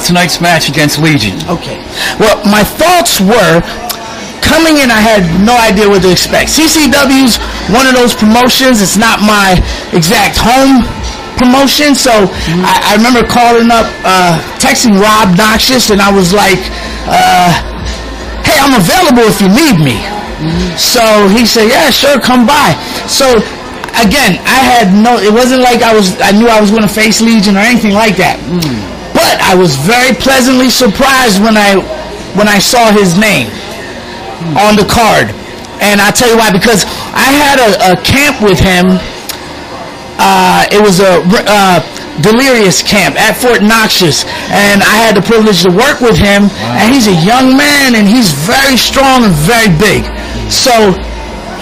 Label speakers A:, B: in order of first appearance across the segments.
A: about tonight's match against Legion?
B: Okay. Well, my thoughts were, coming in, I had no idea what to expect. CCW's one of those promotions. It's not my exact home promotion, so I remember calling up, texting Rob Noxious, and I was like, hey, I'm available if you need me. So he said, yeah, sure, come by. So again, it wasn't like I knew I was going to face Legion or anything like that. But I was very pleasantly surprised when I saw his name on the card. And I'll tell you why, because I had a camp with him. It was a Delirious camp at Fort Noxious, and I had the privilege to work with him. And he's a young man, and he's very strong and very big. So,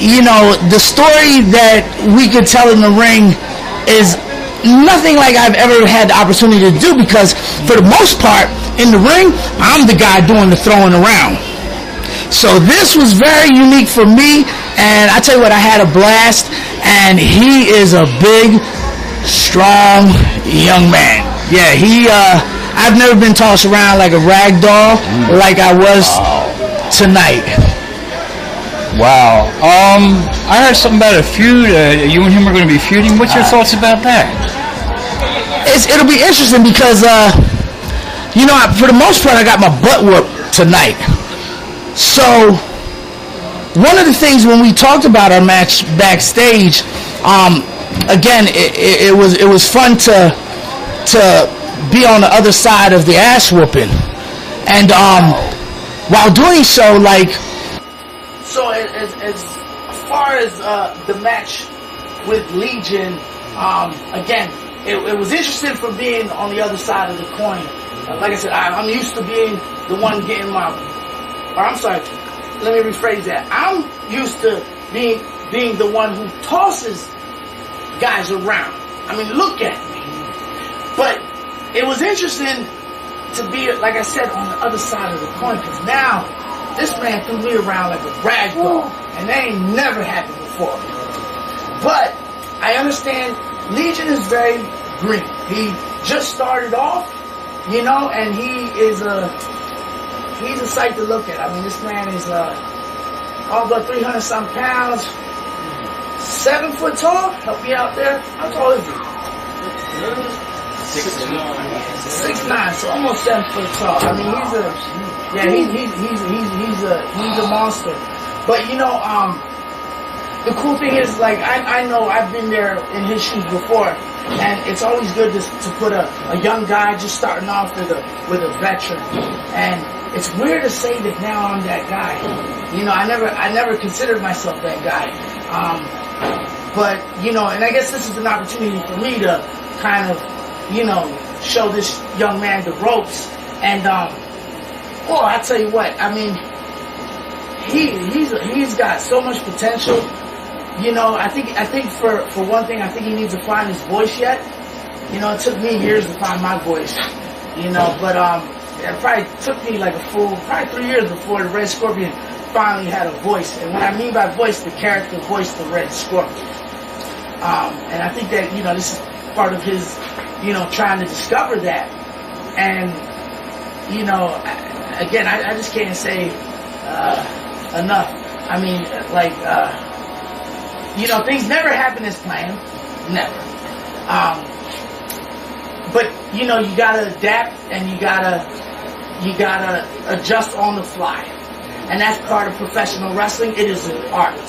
B: you know, the story that we could tell in the ring is nothing like I've ever had the opportunity to do, because for the most part in the ring, I'm the guy doing the throwing around. So this was very unique for me, and I tell you what, I had a blast. And he is a big, strong young man. Yeah, I've never been tossed around like a rag doll like I was tonight.
A: Wow. I heard something about a feud. You and him are going to be feuding. What's your thoughts about that?
B: It'll be interesting because, you know, for the most part, I got my butt whooped tonight. So one of the things when we talked about our match backstage, again, it was fun to be on the other side of the ass whooping, and while doing so, like, so as far as the match with Legion, again, it was interesting for being on the other side of the coin. Like I said, I'm used to being the one getting let me rephrase that. I'm used to being the one who tosses guys around. I mean, look at me. But it was interesting to be, like I said, on the other side of the coin, because now this man threw me around like a rag doll, and that ain't never happened before. But I understand Legion is very green. He just started off, you know, and he's a sight to look at. I mean, this man is all but 300-some pounds, 7 foot tall. Help me out there. How tall is he? 6'9", so almost 7 foot tall. I mean, he's a monster. But you know, the cool thing is, like, I know I've been there in his shoes before, and it's always good to put a young guy just starting off with a veteran. And it's weird to say that now I'm that guy. You know, I never considered myself that guy. But, you know, and I guess this is an opportunity for me to kind of, you know, show this young man the ropes. And, I tell you what, I mean, he's got so much potential. You know, I think for one thing, I think he needs to find his voice yet. You know, it took me years to find my voice. You know, but it probably took me like probably 3 years before the Red Scorpion finally had a voice. And what I mean by voice, the character voiced the Red Scorpion. And I think that, you know, this is part of his, you know, trying to discover that. And, you know, again, I just can't say enough. I mean, like, you know, things never happen as planned. Never. But, you know, you gotta adapt, and you gotta adjust on the fly. And that's part of professional wrestling. It is an art.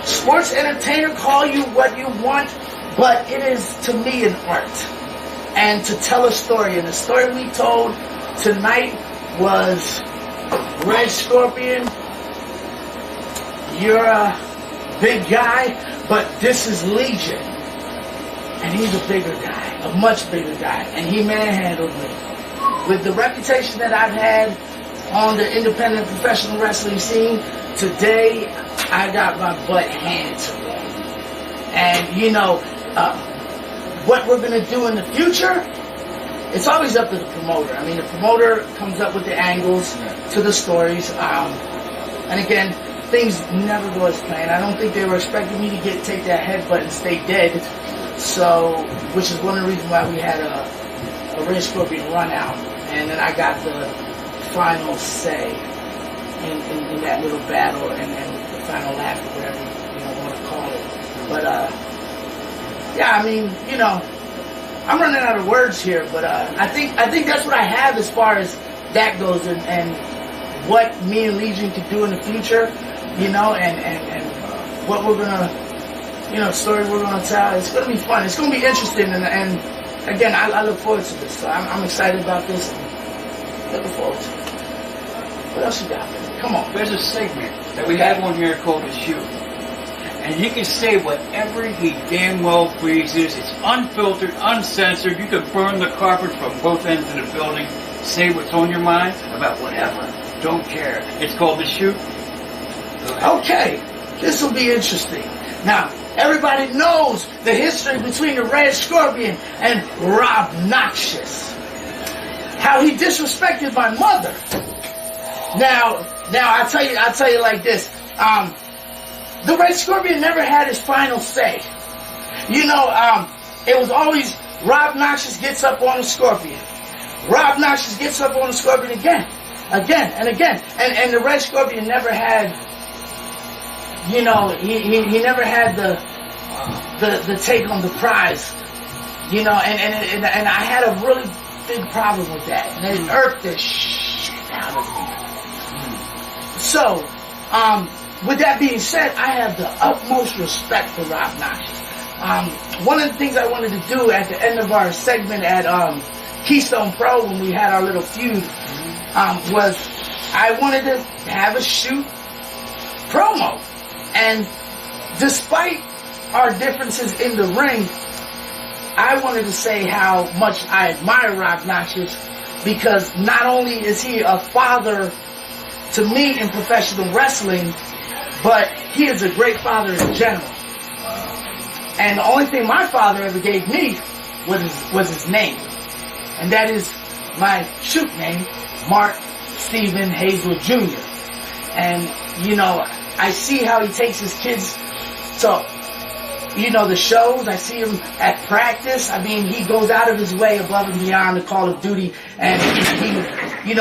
B: Sports entertainer, call you what you want, but it is, to me, an art. And to tell a story, and the story we told tonight was, Red Scorpion, you're a big guy, but this is Legion. And he's a bigger guy, a much bigger guy, and he manhandled me. With the reputation that I've had on the independent professional wrestling scene, today I got my butt handed to me. And, you know, what we're going to do in the future, it's always up to the promoter. I mean, the promoter comes up with the angles to the stories. And again, things never go as planned. I don't think they were expecting me to take that headbutt and stay dead. So, which is one of the reasons why we had a Red Scorpion run out. And and then I got the final say in that little battle, and the final laugh, or whatever you want to call it. But yeah, I mean, I'm running out of words here, but I think that's what I have as far as that goes, and what me and Legion could do in the future, and what we're gonna, stories we're gonna tell. It's gonna be fun. It's gonna be interesting, and again, I look forward to this. So I'm excited about this. Looking forward to it. What else you got? Come on.
C: There's a segment that we have on here called The Shoot. And he can say whatever he damn well pleases. It's unfiltered, uncensored. You can burn the carpet from both ends of the building. Say what's on your mind about whatever. Don't care. It's called The Shoot.
B: Okay. This will be interesting. Now, everybody knows the history between the Red Scorpion and Rob Noxious. How he disrespected my mother. Now I'll tell you like this. The Red Scorpion never had his final say. It was always Rob Noxious gets up on the Scorpion. Rob Noxious gets up on the Scorpion again and again. And the Red Scorpion never had, he never had the take on the prize. And I had a really big problem with that. And it irked the shit out of me. So, with that being said, I have the utmost respect for Rob Noxious. One of the things I wanted to do at the end of our segment at Keystone Pro, when we had our little feud, was I wanted to have a shoot promo. And despite our differences in the ring, I wanted to say how much I admire Rob Noxious, because not only is he a father to me in professional wrestling, but he is a great father in general. And the only thing my father ever gave me was his name. And that is my shoot name, Mark Stephen Hazel Jr. And, I see how he takes his kids to, the shows. I see him at practice. I mean, he goes out of his way above and beyond the Call of Duty. And he